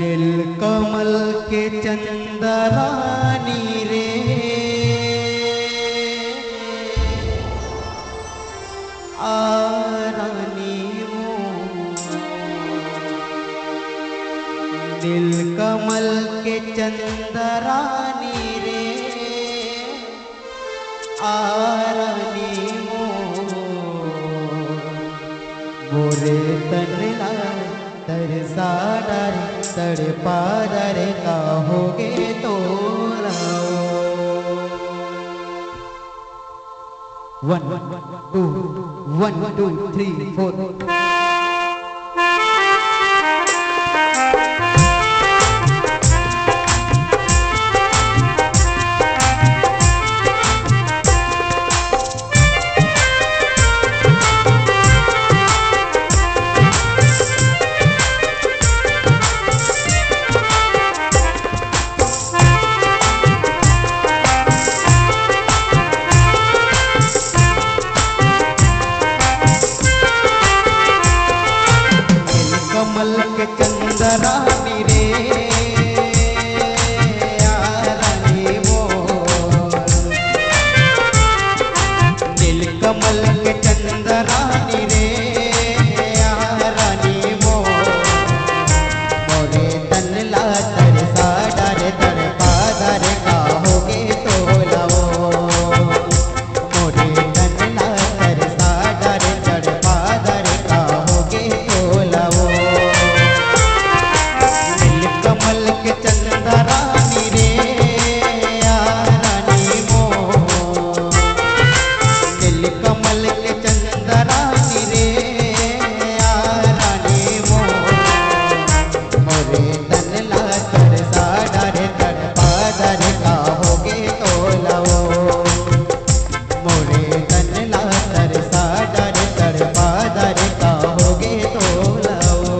नीलकमल के चंदरानी रे आरानी वो नीलकमल के चंदरानी रे आरानी वो मोरे तनला तरसा डर तड़पा डर कहोगे तो वन टू थ्री फोर कमल के चंदरानी रे आरानी वो नीलकमल के चंदरानी रे आरानी वो मोरे तनला तरसा डरे तड़पा डरे कहोगे तो लाओ मोरे तनला तरसा डरे तड़पा डरे कहोगे तो लाओ कमल के चंदरानी रे आरानी वो नीलकमल के चंदरानी रे आरानी वो मोरे तनला तरसा डरे तड़पा डरे कहोगे तो लाओ मोरे तनला तरसा डरे तड़पा डरे कहोगे तो लाओ।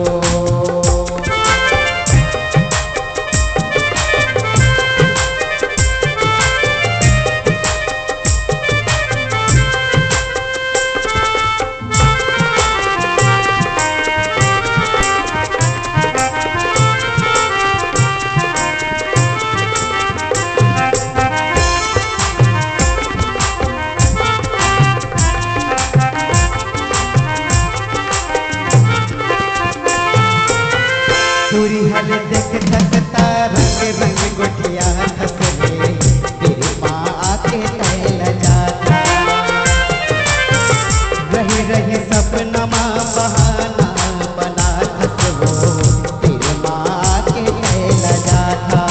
पूरी हल देख थकता रंग रंग गोटिया हंसले तेरे माँ आके तैल जाता रही रही सपना माँ बहाना बना हंसलो तेरे माँ आके तैल जाता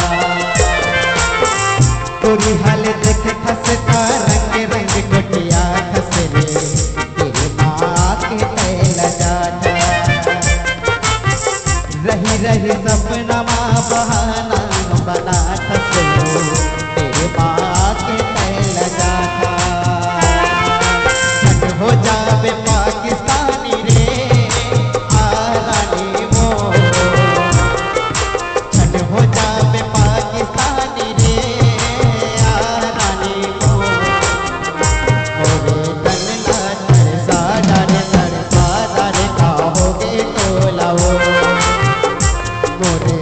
पूरी हल देख थकता रंग रंग गोटिया हंसले तेरे माँ आके तैल जाता रही रही सपना माँ बहाना बना थसलो तेरे माँ के तैल जाता छठ हो जावे पाकिस्तानी रे आरानी वो छठ हो जावे पाकिस्तानी रे आरानी वो मोरे तनला तरसा डरे तड़पा डरे कहोगे तो लाओ मोरे